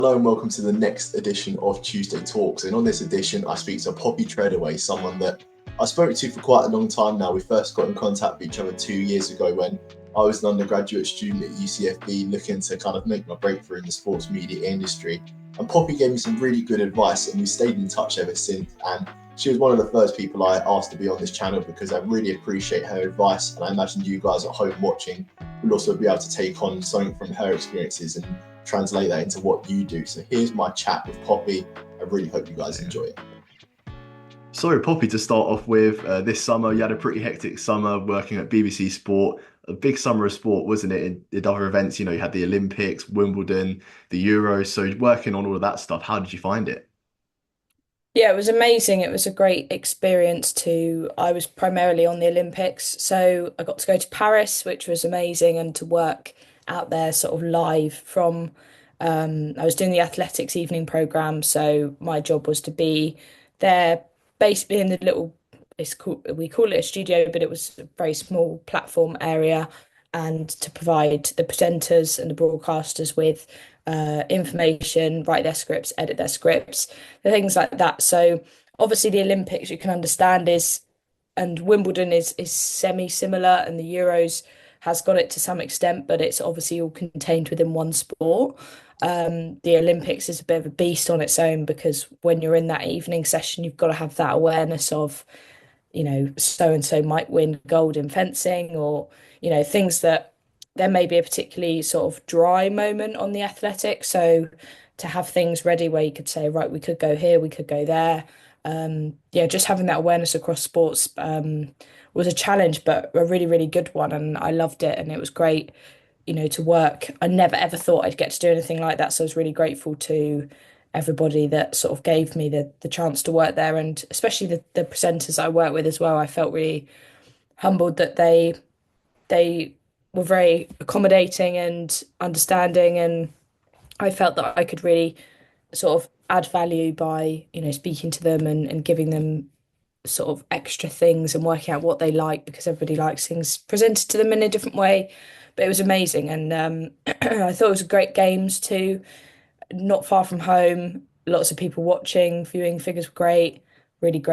Hello and welcome to the next edition of Tuesday Talks. And on this edition, I speak to Poppy Treadaway, someone that I spoke to for quite a long time now. We first got in contact with each other 2 years ago when I was an undergraduate student at UCFB looking to kind of make my breakthrough in the sports media industry. And Poppy gave me some really good advice and we stayed in touch ever since. And she was one of the first people I asked to be on this channel because I really appreciate her advice. And I imagine you guys at home watching will also be able to take on something from her experiences and translate that into what you do. So here's my chat with Poppy. I really hope you guys enjoy it. Sorry, Poppy, to start off with, this summer you had a pretty hectic summer working at BBC Sport, a big summer of sport, wasn't it? In other events, you had the Olympics, Wimbledon, the Euros. So working on all of that stuff, how did you find it? Yeah, it was amazing. It was a great experience I was primarily on the Olympics, so I got to go to Paris, which was amazing, and to work out there sort of live from, I was doing the athletics evening program, so my job was to be there basically in the little, we call it a studio, but it was a very small platform area, and to provide the presenters and the broadcasters with information, write their scripts, edit their scripts, things like that. So obviously the Olympics you can understand is and Wimbledon is semi-similar and the Euros has got it to some extent, but it's obviously all contained within one sport. The Olympics is a bit of a beast on its own because when you're in that evening session, you've got to have that awareness of, so and so might win gold in fencing or, things that there may be a particularly sort of dry moment on the athletics. So to have things ready where you could say, right, we could go here, we could go there. Yeah, just having that awareness across sports was a challenge, but a really, really good one. And I loved it. And it was great, to work. I never ever thought I'd get to do anything like that. So I was really grateful to everybody that sort of gave me the chance to work there. And especially the presenters I work with as well. I felt really humbled that they were very accommodating and understanding. And I felt that I could really sort of add value by, speaking to them and giving them sort of extra things and working out what they like because everybody likes things presented to them in a different way. But it was amazing. And I thought it was great games too, not far from home, lots of people watching, viewing figures were great, really,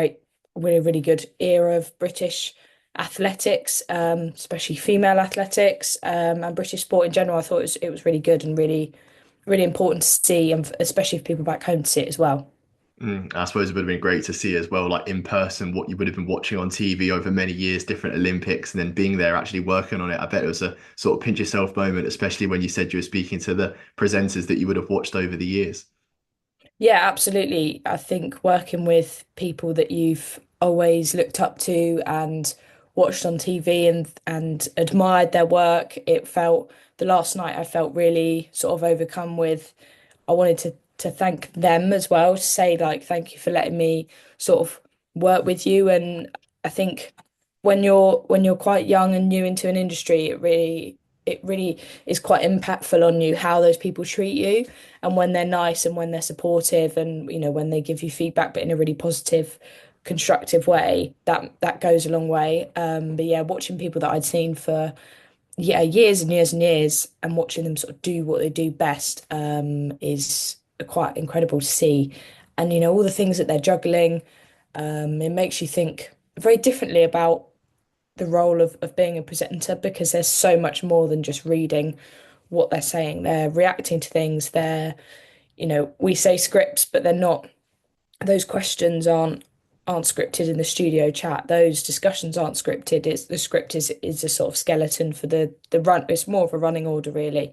really good era of British athletics, especially female athletics, and British sport in general. I thought it was really good and really, really important to see, and especially for people back home to see it as well. I suppose it would have been great to see as well, like in person, what you would have been watching on TV over many years, different Olympics, and then being there actually working on it. I bet it was a sort of pinch yourself moment, especially when you said you were speaking to the presenters that you would have watched over the years. Yeah, absolutely. I think working with people that you've always looked up to and watched on TV and admired their work, it felt the last night I felt really sort of overcome with I wanted to thank them as well, to say like thank you for letting me sort of work with you. And I think when you're quite young and new into an industry, it really is quite impactful on you how those people treat you and when they're nice and when they're supportive and when they give you feedback but in a really positive constructive way, that goes a long way. But yeah, watching people that I'd seen for years and years and years and watching them sort of do what they do best is quite incredible to see. And all the things that they're juggling, it makes you think very differently about the role of being a presenter because there's so much more than just reading what they're saying. They're reacting to things. We say scripts, but they're not. Those questions aren't scripted in the studio chat. Those discussions aren't scripted. It's the script is a sort of skeleton for the run. It's more of a running order, really.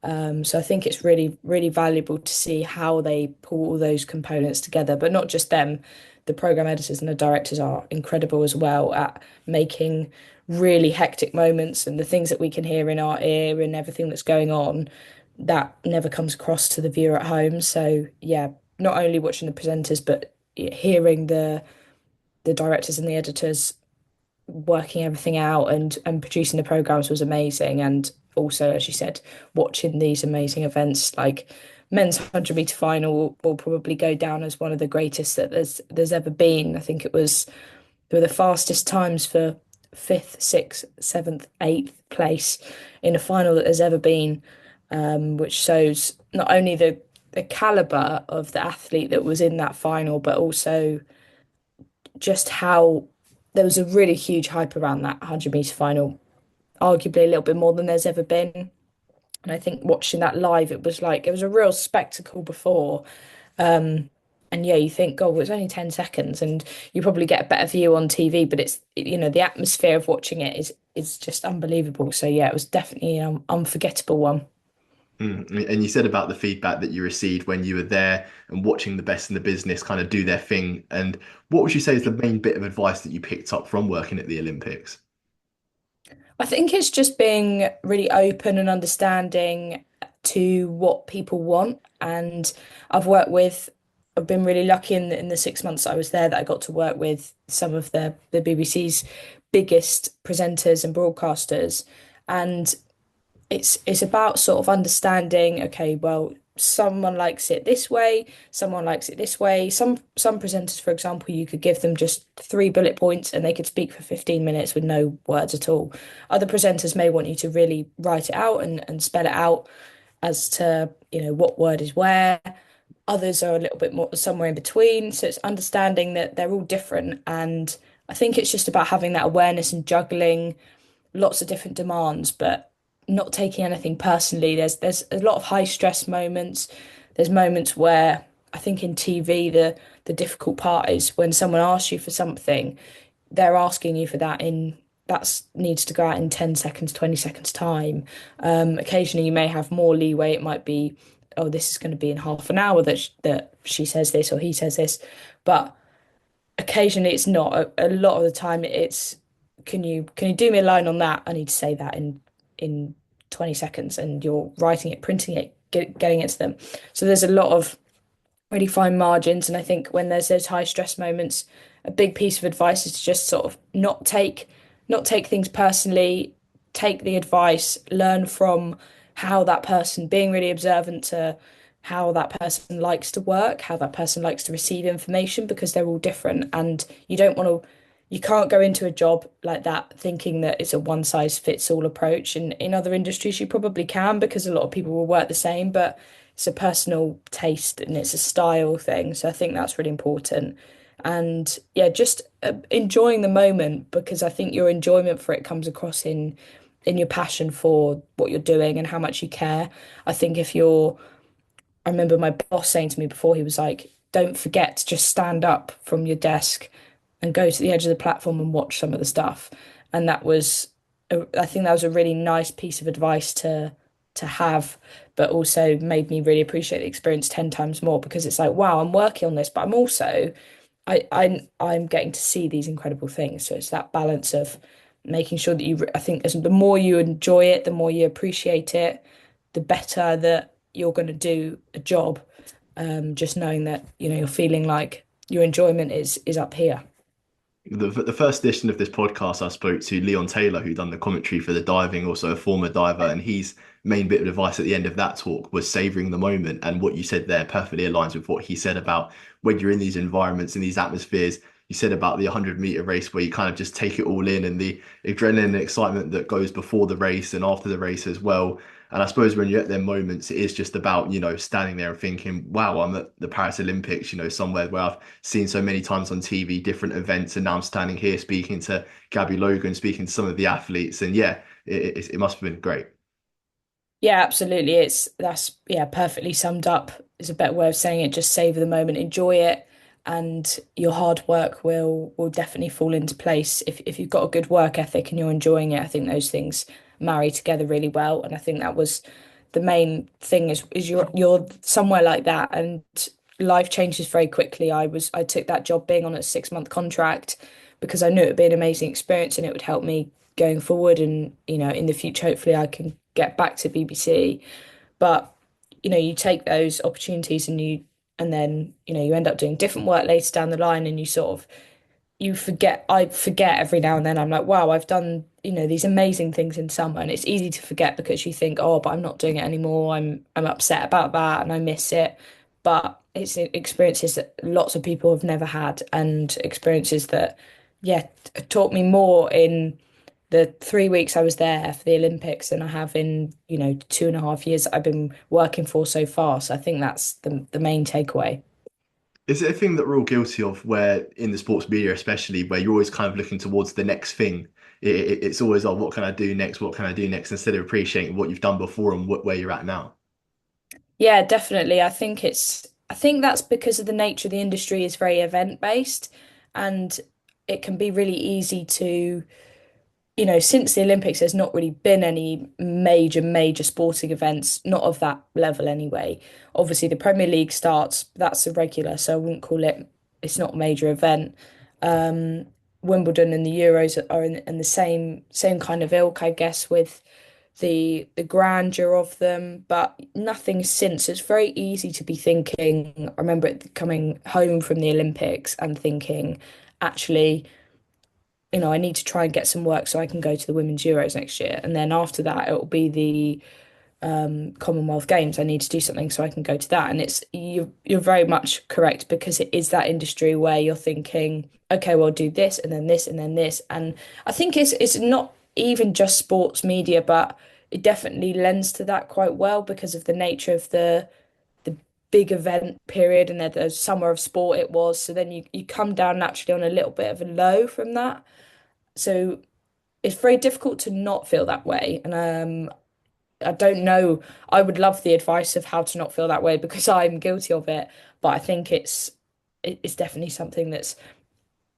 So I think it's really, really valuable to see how they pull all those components together, but not just them. The program editors and the directors are incredible as well at making really hectic moments and the things that we can hear in our ear and everything that's going on that never comes across to the viewer at home. So yeah, not only watching the presenters, but hearing the directors and the editors working everything out and producing the programs was amazing. And also, as you said, watching these amazing events like men's 100-meter final will probably go down as one of the greatest that there's ever been. I think they were the fastest times for fifth, sixth, seventh, eighth place in a final that there's ever been, which shows not only the caliber of the athlete that was in that final, but also just how there was a really huge hype around that 100-meter final, arguably a little bit more than there's ever been. And I think watching that live, it was like it was a real spectacle before. And yeah, you think, God, well, it's only 10 seconds, and you probably get a better view on TV, but the atmosphere of watching it is just unbelievable. So yeah, it was definitely an unforgettable one. And you said about the feedback that you received when you were there and watching the best in the business kind of do their thing. And what would you say is the main bit of advice that you picked up from working at the Olympics? I think it's just being really open and understanding to what people want. And I've worked with, I've been really lucky in the 6 months I was there that I got to work with some of the BBC's biggest presenters and broadcasters. And it's about sort of understanding, okay, well, someone likes it this way, someone likes it this way. Some presenters, for example, you could give them just 3 bullet points and they could speak for 15 minutes with no words at all. Other presenters may want you to really write it out and spell it out as to, what word is where. Others are a little bit more somewhere in between. So it's understanding that they're all different. And I think it's just about having that awareness and juggling lots of different demands, but not taking anything personally. There's a lot of high stress moments. There's moments where I think in TV the difficult part is when someone asks you for something, they're asking you for that in that needs to go out in 10 seconds, 20 seconds time. Occasionally you may have more leeway. It might be, oh, this is going to be in half an hour that she says this or he says this, but occasionally it's not. A lot of the time it's can you do me a line on that? I need to say that in 20 seconds, and you're writing it, printing it, getting it to them. So there's a lot of really fine margins, and I think when there's those high stress moments, a big piece of advice is to just sort of not take things personally, take the advice, learn from how that person, being really observant to how that person likes to work, how that person likes to receive information, because they're all different. And you can't go into a job like that thinking that it's a one size fits all approach. And in other industries, you probably can because a lot of people will work the same, but it's a personal taste and it's a style thing. So I think that's really important. And yeah, just enjoying the moment, because I think your enjoyment for it comes across in your passion for what you're doing and how much you care. I think if you're I remember my boss saying to me before, he was like, don't forget to just stand up from your desk and go to the edge of the platform and watch some of the stuff. And I think that was a really nice piece of advice to have, but also made me really appreciate the experience 10 times more, because it's like, wow, I'm working on this, but I'm also I'm getting to see these incredible things. So it's that balance of making sure that I think the more you enjoy it, the more you appreciate it, the better that you're going to do a job. Just knowing that, you're feeling like your enjoyment is up here. The first edition of this podcast, I spoke to Leon Taylor, who done the commentary for the diving, also a former diver, and his main bit of advice at the end of that talk was savoring the moment. And what you said there perfectly aligns with what he said about when you're in these environments, in these atmospheres. You said about the 100-meter race where you kind of just take it all in, and the adrenaline and excitement that goes before the race and after the race as well. And I suppose when you're at them moments, it is just about, standing there and thinking, wow, I'm at the Paris Olympics, somewhere where I've seen so many times on TV, different events. And now I'm standing here speaking to Gabby Logan, speaking to some of the athletes. And yeah, it must have been great. Yeah, absolutely. That's yeah, perfectly summed up is a better way of saying it. Just savor the moment, enjoy it, and your hard work will definitely fall into place. If you've got a good work ethic and you're enjoying it, I think those things marry together really well. And I think that was the main thing is you're somewhere like that, and life changes very quickly. I took that job being on a 6 month contract because I knew it would be an amazing experience and it would help me going forward. And in the future, hopefully, I can get back to BBC. But you take those opportunities and then you end up doing different work later down the line, and you sort of I forget every now and then. I'm like, wow, I've done, these amazing things in summer, and it's easy to forget because you think, oh, but I'm not doing it anymore. I'm upset about that and I miss it. But it's experiences that lots of people have never had, and experiences that, yeah, taught me more in the 3 weeks I was there for the Olympics than I have in, 2.5 years that I've been working for so far. So I think that's the main takeaway. Is it a thing that we're all guilty of where in the sports media, especially where you're always kind of looking towards the next thing? It's always, oh, what can I do next? What can I do next? Instead of appreciating what you've done before and where you're at now. Yeah, definitely. I think that's because of the nature of the industry is very event based, and it can be really easy to, since the Olympics, there's not really been any major sporting events, not of that level anyway. Obviously, the Premier League starts, that's a regular, so I wouldn't call it, it's not a major event. Um, Wimbledon and the Euros are in the same kind of ilk, I guess, with the grandeur of them, but nothing since. It's very easy to be thinking. I remember it coming home from the Olympics and thinking, actually, I need to try and get some work so I can go to the Women's Euros next year. And then after that, it will be the Commonwealth Games. I need to do something so I can go to that. And you're very much correct because it is that industry where you're thinking, okay, well, do this and then this and then this. And I think it's not even just sports media, but it definitely lends to that quite well because of the nature of the big event period and the summer of sport it was. So then you come down naturally on a little bit of a low from that. So it's very difficult to not feel that way. And I don't know. I would love the advice of how to not feel that way because I'm guilty of it. But I think it's definitely something that's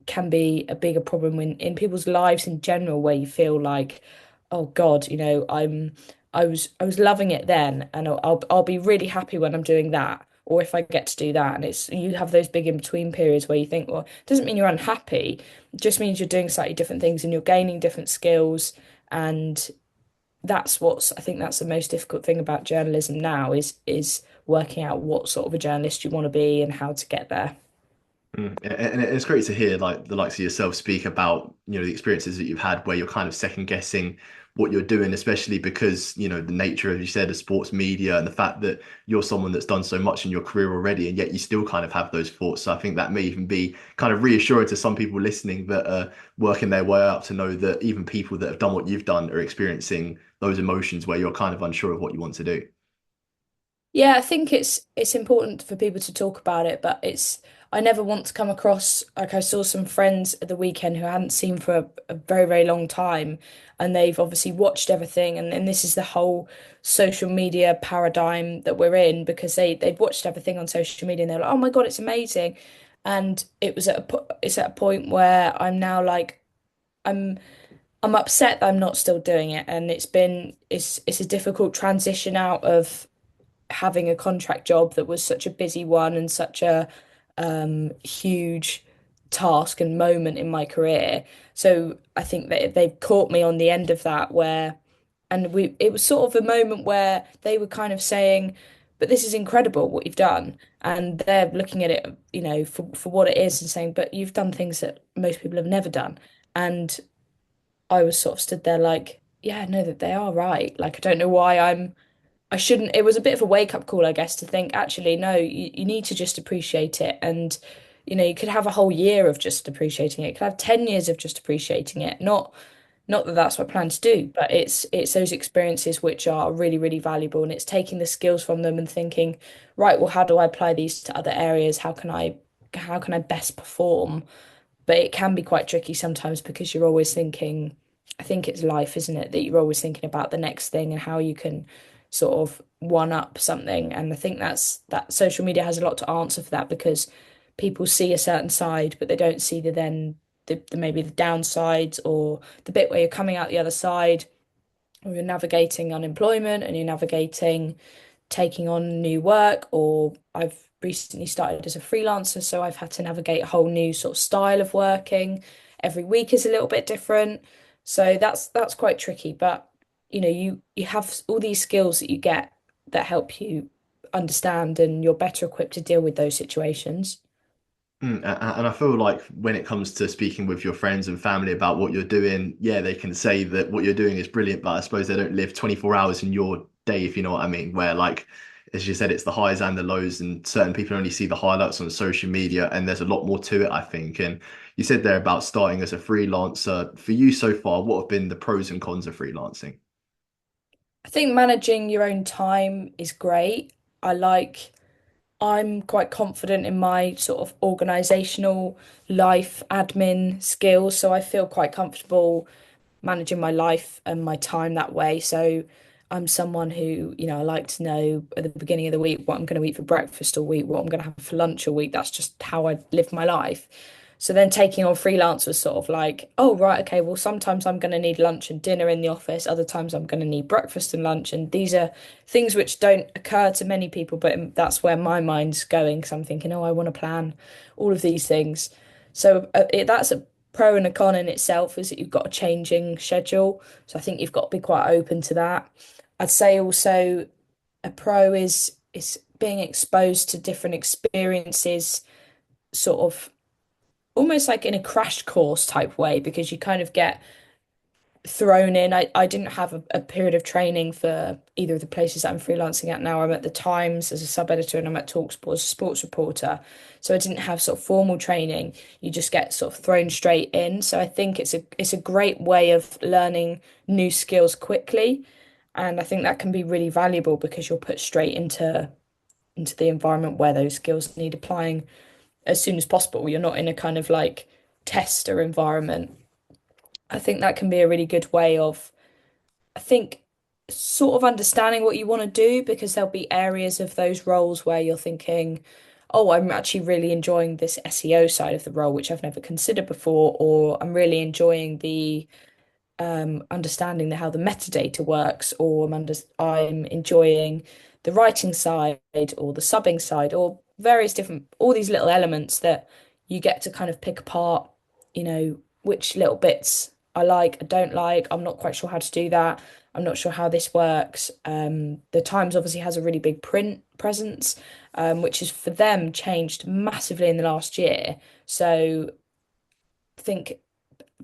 can be a bigger problem in people's lives in general, where you feel like, oh God, I was loving it then, and I'll be really happy when I'm doing that, or if I get to do that. And it's you have those big in between periods where you think, well, it doesn't mean you're unhappy, it just means you're doing slightly different things and you're gaining different skills. And I think that's the most difficult thing about journalism now is working out what sort of a journalist you want to be and how to get there. And it's great to hear like the likes of yourself speak about, the experiences that you've had where you're kind of second guessing what you're doing, especially because, the nature, as you said, of sports media and the fact that you're someone that's done so much in your career already, and yet you still kind of have those thoughts. So I think that may even be kind of reassuring to some people listening that are working their way up to know that even people that have done what you've done are experiencing those emotions where you're kind of unsure of what you want to do. Yeah, I think it's important for people to talk about it, but it's I never want to come across like I saw some friends at the weekend who I hadn't seen for a very, very long time, and they've obviously watched everything, and this is the whole social media paradigm that we're in because they'd watched everything on social media and they're like, oh my God, it's amazing. And it's at a point where I'm now like I'm I'm upset that I'm not still doing it, and it's a difficult transition out of having a contract job that was such a busy one and such a huge task and moment in my career. So I think that they've caught me on the end of that and it was sort of a moment where they were kind of saying, but this is incredible what you've done. And they're looking at it, for what it is and saying, but you've done things that most people have never done. And I was sort of stood there like, yeah, no, that they are right. Like, I don't know why I shouldn't. It was a bit of a wake up call, I guess, to think, actually, no, you need to just appreciate it. And, you could have a whole year of just appreciating it. You could have 10 years of just appreciating it. Not that that's what I plan to do, but it's those experiences which are really, really valuable. And it's taking the skills from them and thinking, right, well, how do I apply these to other areas? How can I best perform? But it can be quite tricky sometimes because you're always thinking, I think it's life, isn't it? That you're always thinking about the next thing and how you can sort of one up something. And I think that social media has a lot to answer for that because people see a certain side, but they don't see the maybe the downsides or the bit where you're coming out the other side, or you're navigating unemployment and you're navigating taking on new work, or I've recently started as a freelancer, so I've had to navigate a whole new sort of style of working. Every week is a little bit different. So that's quite tricky, but you have all these skills that you get that help you understand and you're better equipped to deal with those situations. And I feel like when it comes to speaking with your friends and family about what you're doing, yeah, they can say that what you're doing is brilliant, but I suppose they don't live 24 hours in your day, if you know what I mean. Where like as you said, it's the highs and the lows, and certain people only see the highlights on social media, and there's a lot more to it, I think. And you said there about starting as a freelancer. For you so far, what have been the pros and cons of freelancing? I think managing your own time is great. I like, I'm quite confident in my sort of organizational life admin skills, so I feel quite comfortable managing my life and my time that way. So I'm someone who, I like to know at the beginning of the week what I'm going to eat for breakfast all week, what I'm going to have for lunch all week. That's just how I live my life. So then taking on freelance was sort of like, oh, right, okay, well, sometimes I'm going to need lunch and dinner in the office. Other times I'm going to need breakfast and lunch. And these are things which don't occur to many people, but that's where my mind's going. Because I'm thinking, oh, I want to plan all of these things. So that's a pro and a con in itself, is that you've got a changing schedule. So I think you've got to be quite open to that. I'd say also a pro is being exposed to different experiences, sort of almost like in a crash course type way, because you kind of get thrown in. I didn't have a period of training for either of the places that I'm freelancing at now. I'm at the Times as a sub-editor and I'm at Talksport as a sports reporter. So I didn't have sort of formal training. You just get sort of thrown straight in. So I think it's a great way of learning new skills quickly. And I think that can be really valuable because you're put straight into the environment where those skills need applying as soon as possible. You're not in a kind of like tester environment. I think that can be a really good way of, I think, sort of understanding what you want to do, because there'll be areas of those roles where you're thinking, oh, I'm actually really enjoying this SEO side of the role, which I've never considered before, or I'm really enjoying the understanding how the metadata works, or I'm enjoying the writing side or the subbing side, or various different, all these little elements that you get to kind of pick apart, which little bits I don't like. I'm not quite sure how to do that. I'm not sure how this works. The Times obviously has a really big print presence, which has for them changed massively in the last year. So I think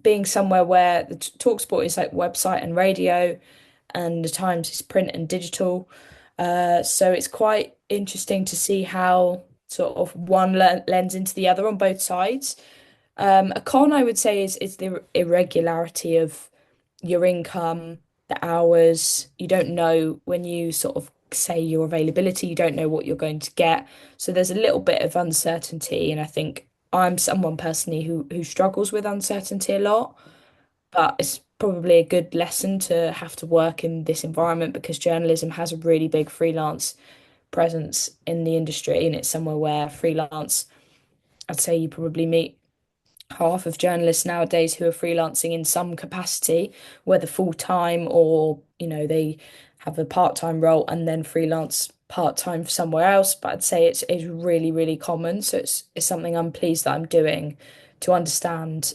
being somewhere where the Talksport is like website and radio, and the Times is print and digital. So it's quite interesting to see how sort of one lends into the other on both sides. A con I would say is the irregularity of your income, the hours. You don't know when you sort of say your availability, you don't know what you're going to get. So there's a little bit of uncertainty, and I think I'm someone personally who struggles with uncertainty a lot, but it's probably a good lesson to have to work in this environment because journalism has a really big freelance presence in the industry, and it's somewhere where freelance, I'd say you probably meet half of journalists nowadays who are freelancing in some capacity, whether full time or, they have a part-time role and then freelance part-time somewhere else. But I'd say it's really, really common. So it's something I'm pleased that I'm doing to understand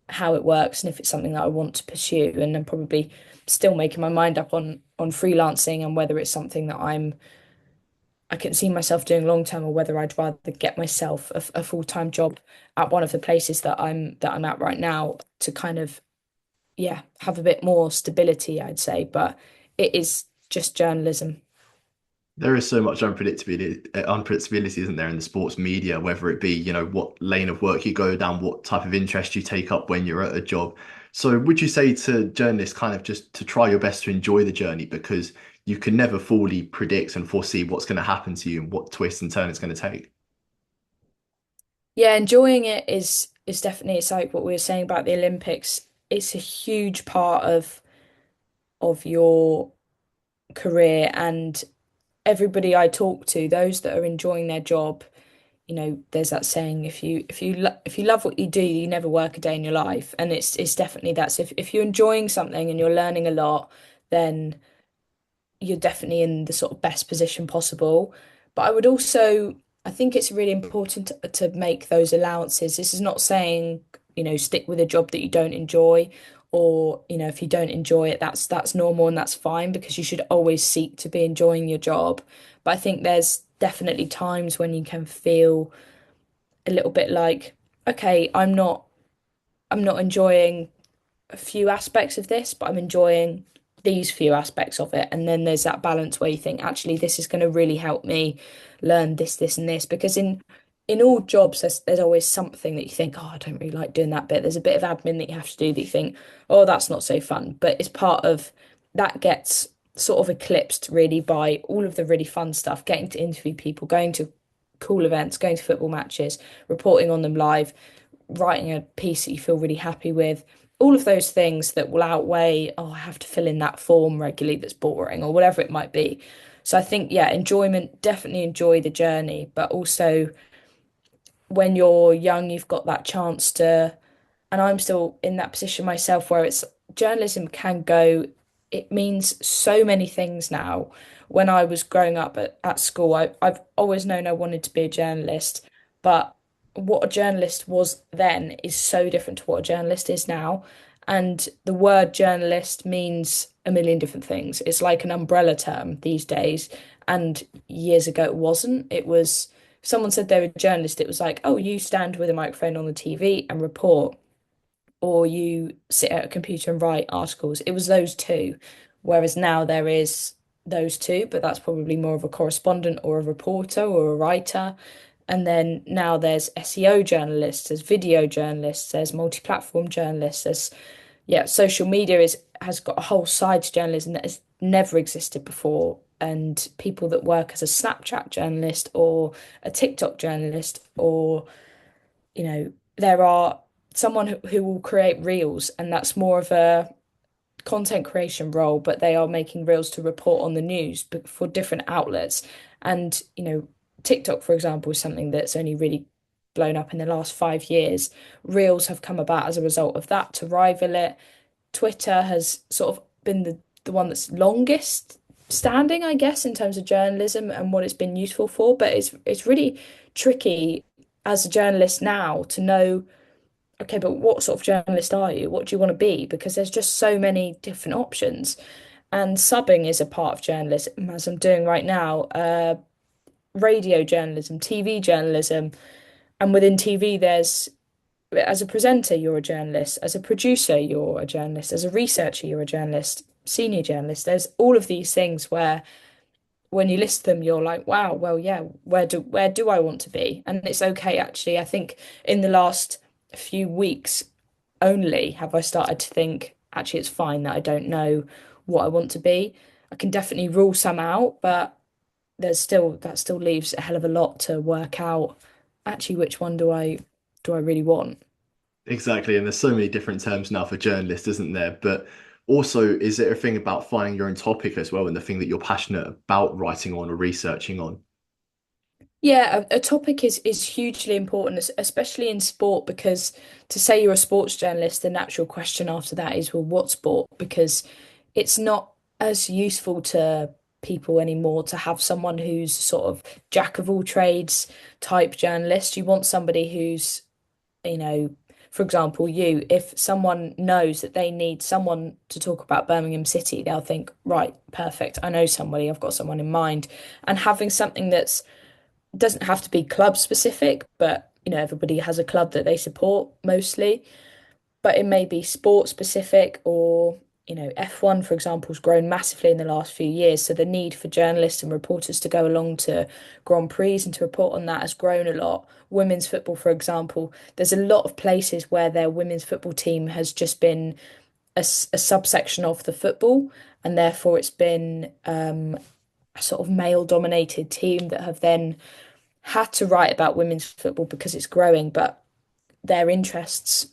how it works and if it's something that I want to pursue. And I'm probably still making my mind up on freelancing and whether it's something that I can see myself doing long term, or whether I'd rather get myself a full-time job at one of the places that I'm at right now to kind of, yeah, have a bit more stability, I'd say. But it is just journalism. There is so much unpredictability, isn't there, in the sports media, whether it be, what lane of work you go down, what type of interest you take up when you're at a job. So would you say to journalists kind of just to try your best to enjoy the journey, because you can never fully predict and foresee what's going to happen to you and what twist and turn it's going to take? Yeah, enjoying it is definitely, it's like what we were saying about the Olympics. It's a huge part of your career, and everybody I talk to, those that are enjoying their job, there's that saying, if you love what you do, you never work a day in your life. And it's definitely that. So if you're enjoying something and you're learning a lot, then you're definitely in the sort of best position possible. But I think it's really important to make those allowances. This is not saying, stick with a job that you don't enjoy, or, if you don't enjoy it, that's normal and that's fine, because you should always seek to be enjoying your job. But I think there's definitely times when you can feel a little bit like, okay, I'm not enjoying a few aspects of this, but I'm enjoying these few aspects of it. And then there's that balance where you think, actually, this is going to really help me learn this, this, and this. Because in all jobs, there's always something that you think, oh, I don't really like doing that bit. There's a bit of admin that you have to do that you think, oh, that's not so fun. But it's part of that gets sort of eclipsed really by all of the really fun stuff, getting to interview people, going to cool events, going to football matches, reporting on them live, writing a piece that you feel really happy with, all of those things that will outweigh, oh, I have to fill in that form regularly that's boring or whatever it might be. So I think, yeah, enjoyment, definitely enjoy the journey, but also when you're young, you've got that chance to, and I'm still in that position myself where it's journalism can go, it means so many things now. When I was growing up at school, I've always known I wanted to be a journalist, but what a journalist was then is so different to what a journalist is now. And the word journalist means a million different things. It's like an umbrella term these days. And years ago, it wasn't. It was, if someone said they were a journalist, it was like, oh, you stand with a microphone on the TV and report, or you sit at a computer and write articles. It was those two. Whereas now there is those two, but that's probably more of a correspondent or a reporter or a writer. And then now there's SEO journalists, there's video journalists, there's multi-platform journalists, there's yeah, social media is has got a whole side to journalism that has never existed before. And people that work as a Snapchat journalist or a TikTok journalist, or there are someone who will create reels, and that's more of a content creation role, but they are making reels to report on the news for different outlets. And, TikTok, for example, is something that's only really blown up in the last 5 years. Reels have come about as a result of that to rival it. Twitter has sort of been the one that's longest standing, I guess, in terms of journalism and what it's been useful for. But it's really tricky as a journalist now to know, okay, but what sort of journalist are you? What do you want to be? Because there's just so many different options. And subbing is a part of journalism, as I'm doing right now. Radio journalism, TV journalism, and within TV, there's as a presenter, you're a journalist. As a producer, you're a journalist. As a researcher, you're a journalist. Senior journalist. There's all of these things where when you list them, you're like, wow, well, yeah, where do I want to be? And it's okay, actually. I think in the last few weeks only have I started to think, actually, it's fine that I don't know what I want to be. I can definitely rule some out, but that still leaves a hell of a lot to work out. Actually, which one do I really want? Exactly, and there's so many different terms now for journalists, isn't there? But also, is it a thing about finding your own topic as well, and the thing that you're passionate about writing on or researching on? Yeah, a topic is hugely important, especially in sport, because to say you're a sports journalist, the natural question after that is, well, what sport? Because it's not as useful to people anymore to have someone who's sort of jack of all trades type journalist. You want somebody who's, you know, for example, if someone knows that they need someone to talk about Birmingham City, they'll think, right, perfect, I know somebody, I've got someone in mind. And having something that's doesn't have to be club specific, but everybody has a club that they support mostly, but it may be sport specific, or F1, for example, has grown massively in the last few years. So the need for journalists and reporters to go along to Grand Prix and to report on that has grown a lot. Women's football, for example, there's a lot of places where their women's football team has just been a subsection of the football, and therefore it's been a sort of male dominated team that have then had to write about women's football because it's growing, but their interests,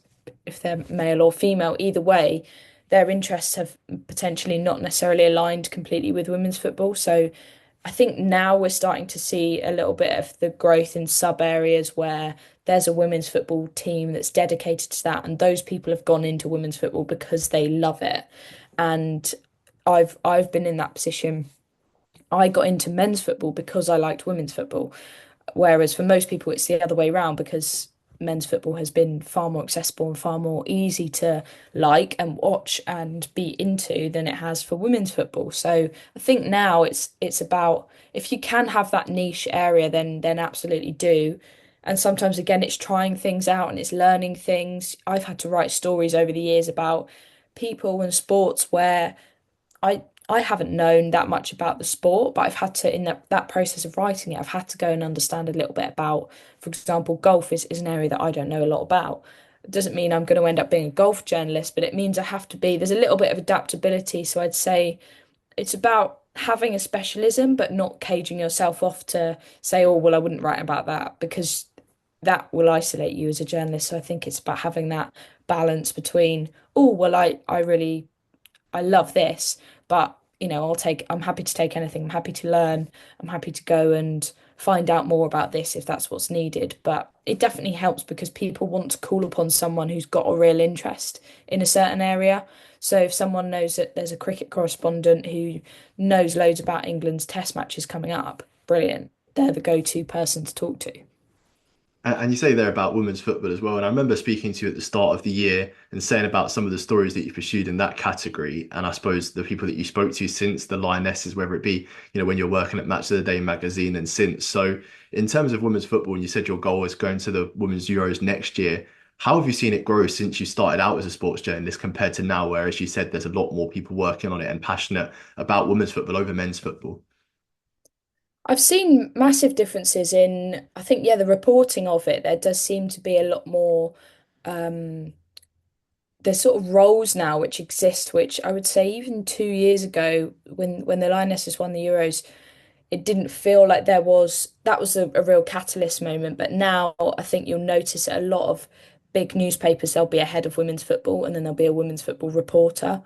if they're male or female, either way, their interests have potentially not necessarily aligned completely with women's football. So I think now we're starting to see a little bit of the growth in sub areas where there's a women's football team that's dedicated to that, and those people have gone into women's football because they love it. And I've been in that position. I got into men's football because I liked women's football. Whereas for most people, it's the other way around because men's football has been far more accessible and far more easy to like and watch and be into than it has for women's football. So I think now it's about, if you can have that niche area, then absolutely do. And sometimes again, it's trying things out and it's learning things. I've had to write stories over the years about people and sports where I haven't known that much about the sport, but I've had to, in that process of writing it, I've had to go and understand a little bit about, for example, golf is an area that I don't know a lot about. It doesn't mean I'm going to end up being a golf journalist, but it means I have to be, there's a little bit of adaptability. So I'd say it's about having a specialism, but not caging yourself off to say, oh, well, I wouldn't write about that because that will isolate you as a journalist. So I think it's about having that balance between, oh, well, I love this, but I'm happy to take anything. I'm happy to learn. I'm happy to go and find out more about this if that's what's needed. But it definitely helps because people want to call upon someone who's got a real interest in a certain area. So if someone knows that there's a cricket correspondent who knows loads about England's test matches coming up, brilliant. They're the go-to person to talk to. And you say there about women's football as well. And I remember speaking to you at the start of the year and saying about some of the stories that you pursued in that category. And I suppose the people that you spoke to since, the Lionesses, whether it be, when you're working at Match of the Day magazine and since. So in terms of women's football, and you said your goal is going to the Women's Euros next year, how have you seen it grow since you started out as a sports journalist compared to now, where, as you said, there's a lot more people working on it and passionate about women's football over men's football? I've seen massive differences in, I think, yeah, the reporting of it. There does seem to be a lot more, um, there's sort of roles now which exist, which I would say even 2 years ago, when the Lionesses won the Euros, it didn't feel like that was a real catalyst moment. But now I think you'll notice at a lot of big newspapers, there'll be a head of women's football and then there'll be a women's football reporter.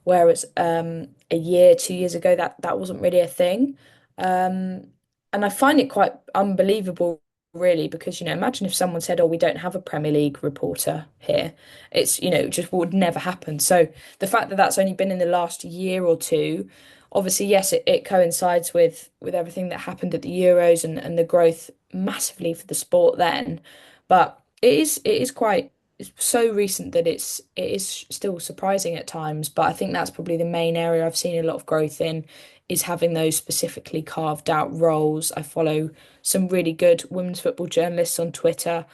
Whereas a year, 2 years ago, that wasn't really a thing. Um, and I find it quite unbelievable, really, because, imagine if someone said, oh, we don't have a Premier League reporter here. It just would never happen. So the fact that that's only been in the last year or two, obviously, yes, it coincides with everything that happened at the Euros and the growth massively for the sport then. But it is quite it's so recent that it is still surprising at times. But I think that's probably the main area I've seen a lot of growth in is having those specifically carved out roles. I follow some really good women's football journalists on Twitter,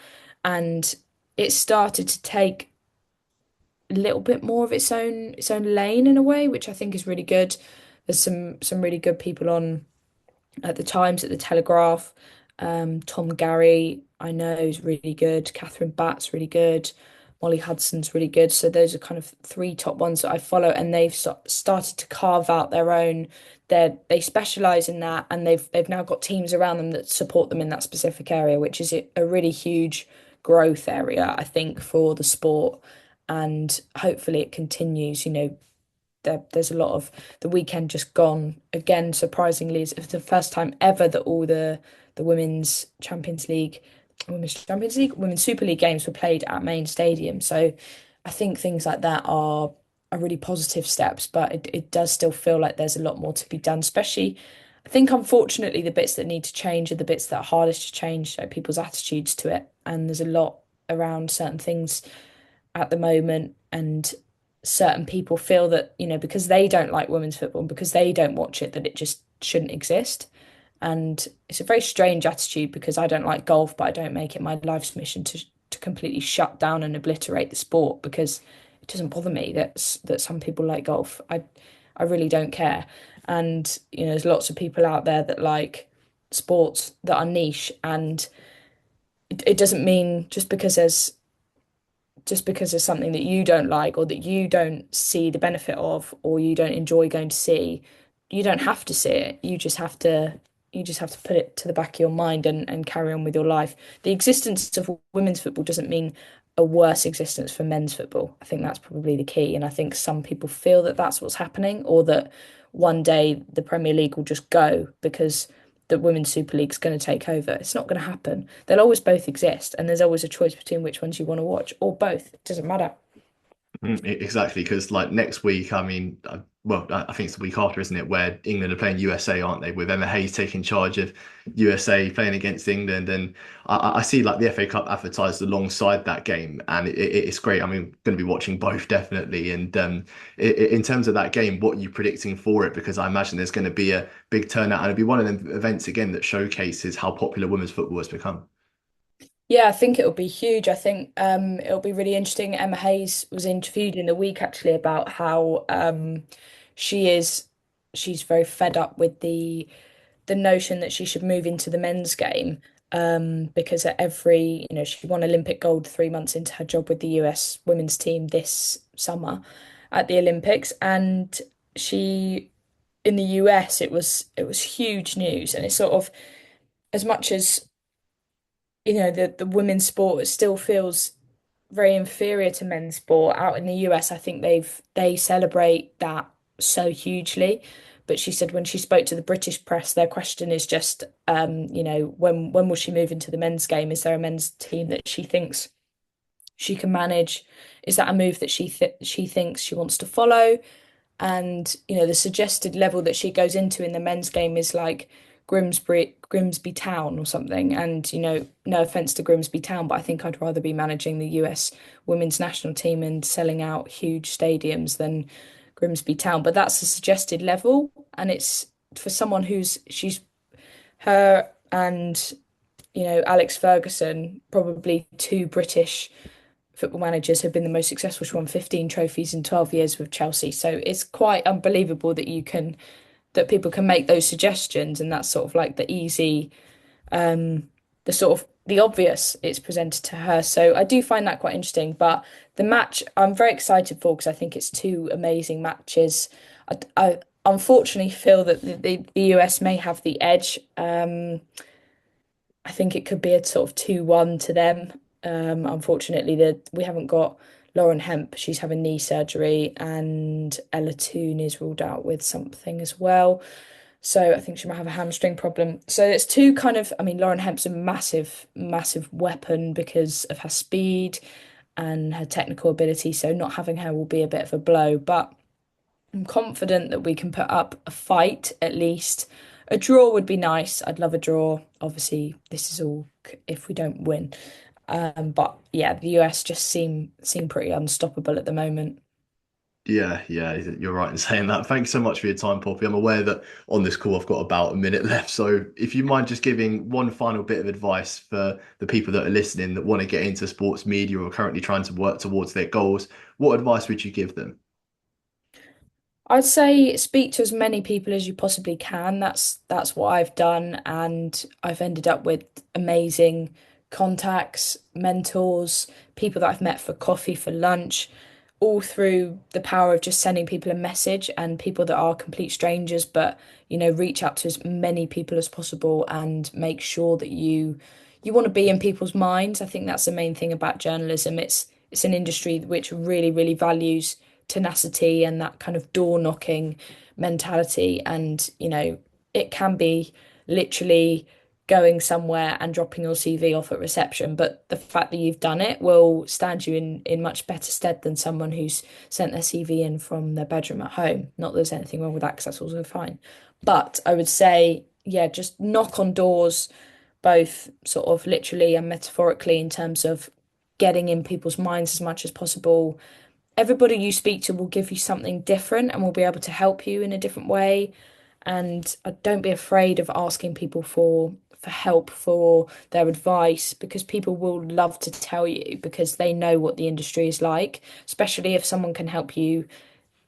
and it started to take a little bit more of its own lane in a way, which I think is really good. There's some really good people on at the Times, at the Telegraph. Tom Gary, I know, is really good. Catherine Batt's really good. Molly Hudson's really good. So those are kind of three top ones that I follow, and they've started to carve out their own. They specialize in that, and they've now got teams around them that support them in that specific area, which is a really huge growth area, I think, for the sport. And hopefully it continues. There's a lot of the weekend just gone again. Surprisingly, it's the first time ever that all the women's Super League games were played at main stadium. So I think things like that are really positive steps, but it does still feel like there's a lot more to be done, especially I think unfortunately the bits that need to change are the bits that are hardest to change, so people's attitudes to it. And there's a lot around certain things at the moment, and certain people feel that, because they don't like women's football and because they don't watch it, that it just shouldn't exist. And it's a very strange attitude because I don't like golf, but I don't make it my life's mission to completely shut down and obliterate the sport because it doesn't bother me that some people like golf. I really don't care. And there's lots of people out there that like sports that are niche, and it doesn't mean just because there's something that you don't like or that you don't see the benefit of or you don't enjoy going to see, you don't have to see it. You just have to put it to the back of your mind and carry on with your life. The existence of women's football doesn't mean a worse existence for men's football. I think that's probably the key. And I think some people feel that that's what's happening, or that one day the Premier League will just go because the Women's Super League is going to take over. It's not going to happen. They'll always both exist, and there's always a choice between which ones you want to watch, or both. It doesn't matter. Exactly, because like next week, I mean, well, I think it's the week after, isn't it? Where England are playing USA, aren't they? With Emma Hayes taking charge of USA playing against England, and I see like the FA Cup advertised alongside that game, and it's great. I mean, going to be watching both definitely. And in terms of that game, what are you predicting for it? Because I imagine there's going to be a big turnout, and it'll be one of them events again that showcases how popular women's football has become. Yeah, I think it'll be huge. I think it'll be really interesting. Emma Hayes was interviewed in the week actually about how she's very fed up with the notion that she should move into the men's game, because at every, she won Olympic gold 3 months into her job with the US women's team this summer at the Olympics, and she in the US it was huge news, and it's sort of, as much as the women's sport, it still feels very inferior to men's sport. Out in the US, I think they celebrate that so hugely. But she said when she spoke to the British press, their question is just, when will she move into the men's game? Is there a men's team that she thinks she can manage? Is that a move that she thinks she wants to follow? And the suggested level that she goes into in the men's game is like Grimsby Town or something. And no offense to Grimsby Town, but I think I'd rather be managing the US women's national team and selling out huge stadiums than Grimsby Town. But that's a suggested level, and it's for someone she's her and Alex Ferguson, probably two British football managers, have been the most successful. She won 15 trophies in 12 years with Chelsea. So it's quite unbelievable that people can make those suggestions, and that's sort of like the easy, the sort of the obvious it's presented to her. So I do find that quite interesting. But the match I'm very excited for, because I think it's two amazing matches. I unfortunately feel that the US may have the edge. I think it could be a sort of 2-1 to them. Unfortunately, we haven't got Lauren Hemp. She's having knee surgery, and Ella Toone is ruled out with something as well. So I think she might have a hamstring problem. So it's two kind of, I mean, Lauren Hemp's a massive, massive weapon because of her speed and her technical ability. So not having her will be a bit of a blow. But I'm confident that we can put up a fight at least. A draw would be nice. I'd love a draw. Obviously, this is all if we don't win. But yeah, the US just seem pretty unstoppable at the moment. Yeah, you're right in saying that. Thanks so much for your time, Poppy. I'm aware that on this call I've got about a minute left. So if you mind just giving one final bit of advice for the people that are listening that want to get into sports media or are currently trying to work towards their goals, what advice would you give them? I'd say speak to as many people as you possibly can. That's what I've done, and I've ended up with amazing contacts, mentors, people that I've met for coffee, for lunch, all through the power of just sending people a message, and people that are complete strangers, but reach out to as many people as possible and make sure that you want to be in people's minds. I think that's the main thing about journalism. It's an industry which really, really values tenacity and that kind of door knocking mentality. And, it can be literally going somewhere and dropping your CV off at reception, but the fact that you've done it will stand you in much better stead than someone who's sent their CV in from their bedroom at home. Not that there's anything wrong with that, because that's also fine. But I would say, yeah, just knock on doors, both sort of literally and metaphorically, in terms of getting in people's minds as much as possible. Everybody you speak to will give you something different and will be able to help you in a different way. And don't be afraid of asking people for help, for their advice, because people will love to tell you, because they know what the industry is like, especially if someone can help you,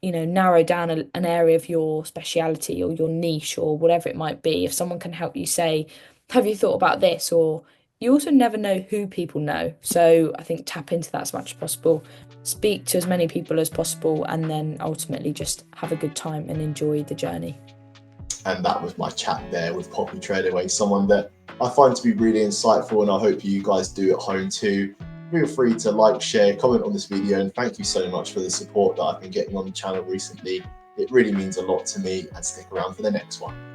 narrow down an area of your speciality or your niche or whatever it might be. If someone can help you say, have you thought about this? Or you also never know who people know. So I think tap into that as much as possible, speak to as many people as possible, and then ultimately just have a good time and enjoy the journey. And that was my chat there with Poppy Treadaway, someone that I find to be really insightful, and I hope you guys do at home too. Feel free to like, share, comment on this video, and thank you so much for the support that I've been getting on the channel recently. It really means a lot to me, and stick around for the next one.